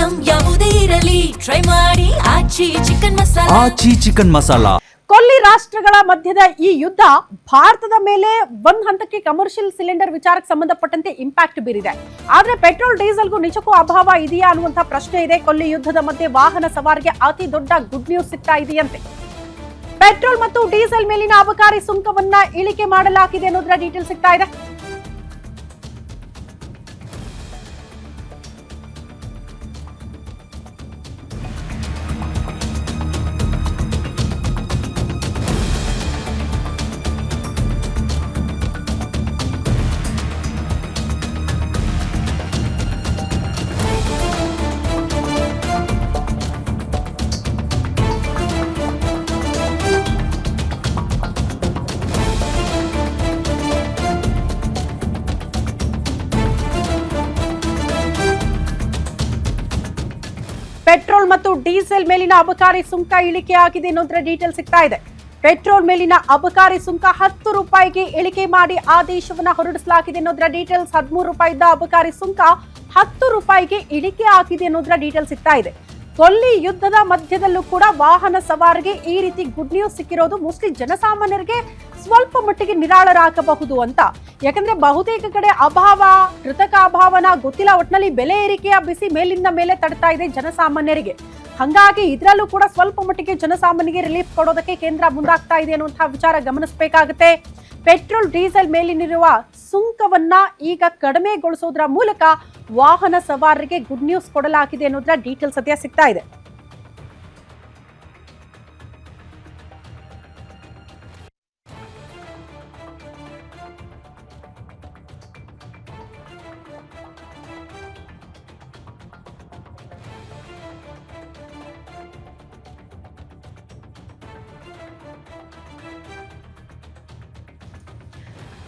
Item ಯಾವುದೇ ಇರಲಿ try ಮಾಡಿ ಆಚಿ ಚಿಕನ್ ಮಸಾಲಾ. ಕೊಲ್ಲಿ ರಾಷ್ಟ್ರಗಳ ಮಧ್ಯದ ಈ ಯುದ್ಧ ಭಾರತದ ಮೇಲೆ ಒಂದ್ ಹಂತಕ್ಕೆ ಕಮರ್ಷಿಯಲ್ ಸಿಲಿಂಡರ್ ವಿಚಾರಕ್ಕೆ ಸಂಬಂಧಪಟ್ಟಂತೆ ಇಂಪ್ಯಾಕ್ಟ್ ಬೀರಿದೆ. ಆದ್ರೆ ಪೆಟ್ರೋಲ್ ಡೀಸೆಲ್ಗೂ ನಿಜಕ್ಕೂ ಅಭಾವ ಇದೆಯಾ ಅನ್ನುವಂತ ಪ್ರಶ್ನೆ ಇದೆ. ಕೊಲ್ಲಿ ಯುದ್ಧದ ಮಧ್ಯೆ ವಾಹನ ಸವಾರಿಗೆ ಅತಿ ದೊಡ್ಡ ಗುಡ್ ನ್ಯೂಸ್ ಸಿಗ್ತಾ ಇದೆಯಂತೆ. ಪೆಟ್ರೋಲ್ ಮತ್ತು ಡೀಸೆಲ್ ಮೇಲಿನ ಅಬಕಾರಿ ಸುಂಕವನ್ನ ಇಳಿಕೆ ಮಾಡಲಾಗಿದೆ ಅನ್ನೋದರ ಡೀಟೇಲ್ ಸಿಗ್ತಾ ಇದೆ. ಪೆಟ್ರೋಲ್ ಮತ್ತು ಡೀಸೆಲ್ ಮೇಲಿನ ಅಬಕಾರಿ ಸುಂಕ ಇಳಿಕೆ ಆಗಿದೆ ಅನ್ನೋದ್ರ ಡೀಟೇಲ್ ಸಿಗ್ತಾ ಇದೆ. ಪೆಟ್ರೋಲ್ ಮೇಲಿನ ಅಬಕಾರಿ ಸುಂಕ 10 ರೂಪಾಯಿಗೆ ಇಳಿಕೆ ಮಾಡಿ ಆದೇಶವನ್ನ ಹೊರಡಿಸಲಾಗಿದೆ ಅನ್ನೋದ್ರ ಡೀಟೇಲ್ಸ್. 13 ರೂಪಾಯಿ ಇದ್ದ ಅಬಕಾರಿ ಸುಂಕ 10 ರೂಪಾಯಿಗೆ ಇಳಿಕೆ ಆಗಿದೆ ಅನ್ನೋದ್ರ ಡೀಟೇಲ್ ಸಿಗ್ತಾ ಇದೆ. ಕೊಲ್ಲಿ ಯುದ್ಧದ ಮಧ್ಯದಲ್ಲೂ ಕೂಡ ವಾಹನ ಸವಾರಿಗೆ ಈ ರೀತಿ ಗುಡ್ ನ್ಯೂಸ್ ಸಿಕ್ಕಿರೋದು ಮೋಸ್ಟ್ಲಿ ಜನಸಾಮಾನ್ಯರಿಗೆ ಸ್ವಲ್ಪ ಮಟ್ಟಿಗೆ ನಿರಾಳರಾಗಬಹುದು ಅಂತ. ಯಾಕಂದ್ರೆ ಬಹುತೇಕ ಕಡೆ ಅಭಾವ, ಕೃತಕ ಅಭಾವನ ಗೊತ್ತಿಲ್ಲ, ಒಟ್ಟಿನಲ್ಲಿ ಬೆಲೆ ಏರಿಕೆಯ ಬಿಸಿ ಮೇಲಿಂದ ಮೇಲೆ ತಡ್ತಾ ಇದೆ ಜನಸಾಮಾನ್ಯರಿಗೆ. ಹಾಗಾಗಿ ಇದರಲ್ಲೂ ಕೂಡ ಸ್ವಲ್ಪ ಮಟ್ಟಿಗೆ ಜನಸಾಮಾನ್ಯರಿಗೆ ರಿಲೀಫ್ ಕೊಡೋದಕ್ಕೆ ಕೇಂದ್ರ ಮುಂದಾಗ್ತಾ ಇದೆ ಅನ್ನುವಂತಹ ವಿಚಾರ ಗಮನಿಸಬೇಕಾಗುತ್ತೆ. ಪೆಟ್ರೋಲ್ ಡೀಸೆಲ್ ಮೇಲಿನಿರುವ ಸುಂಕವನ್ನ ಈಗ ಕಡಿಮೆಗೊಳಿಸೋದ್ರ ಮೂಲಕ ವಾಹನ ಸವಾರರಿಗೆ ಗುಡ್ ನ್ಯೂಸ್ ಕೊಡಲಾಗಿದೆ ಅನ್ನೋದ್ರ ಡೀಟೇಲ್ ಸದ್ಯ ಸಿಗ್ತಾ ಇದೆ.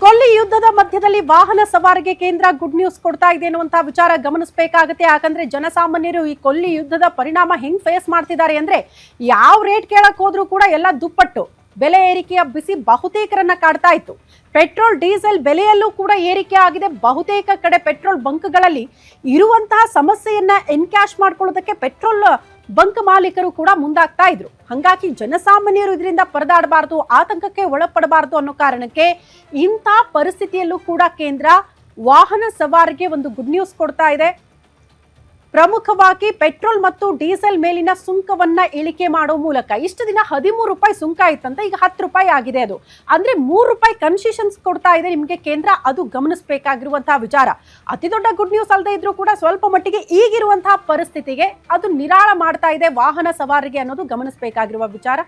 ಕೊಲ್ಲಿ ಯುದ್ಧದ ಮಧ್ಯದಲ್ಲಿ ವಾಹನ ಸವಾರಿಗೆ ಕೇಂದ್ರ ಗುಡ್ ನ್ಯೂಸ್ ಕೊಡ್ತಾ ಇದೆ ಅನ್ನುವಂತಹ ವಿಚಾರ ಗಮನಿಸಬೇಕಾಗುತ್ತೆ. ಯಾಕಂದ್ರೆ ಜನಸಾಮಾನ್ಯರು ಈ ಕೊಲ್ಲಿ ಯುದ್ಧದ ಪರಿಣಾಮ ಹೆಂಗ್ ಫೇಸ್ ಮಾಡ್ತಿದ್ದಾರೆ ಅಂದ್ರೆ, ಯಾವ ರೇಟ್ ಕೇಳಕ್ ಹೋದ್ರೂ ಕೂಡ ಎಲ್ಲ ದುಪ್ಪಟ್ಟು ಬೆಲೆ ಏರಿಕೆಯ ಬಿಸಿ ಬಹುತೇಕರನ್ನ ಕಾಡ್ತಾ ಇತ್ತು. ಪೆಟ್ರೋಲ್ ಡೀಸೆಲ್ ಬೆಲೆಯಲ್ಲೂ ಕೂಡ ಏರಿಕೆ ಆಗಿದೆ. ಬಹುತೇಕ ಕಡೆ ಪೆಟ್ರೋಲ್ ಬಂಕ್ಗಳಲ್ಲಿ ಇರುವಂತಹ ಸಮಸ್ಯೆಯನ್ನ ಎನ್ಕ್ಯಾಶ್ ಮಾಡ್ಕೊಳ್ಳೋದಕ್ಕೆ ಪೆಟ್ರೋಲ್ ಬಂಕ್ ಮಾಲೀಕರು ಕೂಡ ಮುಂದಾಗ್ತಾ ಇದ್ರು. ಹಾಗಾಗಿ ಜನಸಾಮಾನ್ಯರು ಇದರಿಂದ ಪರದಾಡಬಾರದು, ಆತಂಕಕ್ಕೆ ಒಳಪಡಬಾರದು ಅನ್ನೋ ಕಾರಣಕ್ಕೆ ಇಂಥ ಪರಿಸ್ಥಿತಿಯಲ್ಲೂ ಕೂಡ ಕೇಂದ್ರ ವಾಹನ ಸವಾರಿಗೆ ಒಂದು ಗುಡ್ ನ್ಯೂಸ್ ಕೊಡ್ತಾ ಇದೆ. ಪ್ರಮುಖವಾಗಿ ಪೆಟ್ರೋಲ್ ಮತ್ತು ಡೀಸೆಲ್ ಮೇಲಿನ ಸುಂಕವನ್ನ ಇಳಿಕೆ ಮಾಡೋ ಮೂಲಕ ಇಷ್ಟು ದಿನ 13 ರೂಪಾಯಿ ಸುಂಕ ಇತ್ತಂತ, ಈಗ 10 ರೂಪಾಯಿ ಆಗಿದೆ. ಅದು ಅಂದ್ರೆ 3 ರೂಪಾಯಿ ಕನ್ಸೆಷನ್ಸ್ ಕೊಡ್ತಾ ಇದೆ ನಿಮಗೆ ಕೇಂದ್ರ. ಅದು ಗಮನಿಸಬೇಕಾಗಿರುವಂತಹ ವಿಚಾರ. ಅತಿ ದೊಡ್ಡ ಗುಡ್ ನ್ಯೂಸ್ ಅಲ್ಲದೆ ಇದ್ರೂ ಕೂಡ ಸ್ವಲ್ಪ ಮಟ್ಟಿಗೆ ಈಗಿರುವಂತಹ ಪರಿಸ್ಥಿತಿಗೆ ಅದು ನಿರಾಳ ಮಾಡ್ತಾ ಇದೆ ವಾಹನ ಸವಾರಿಗೆ ಅನ್ನೋದು ಗಮನಿಸಬೇಕಾಗಿರುವ ವಿಚಾರ.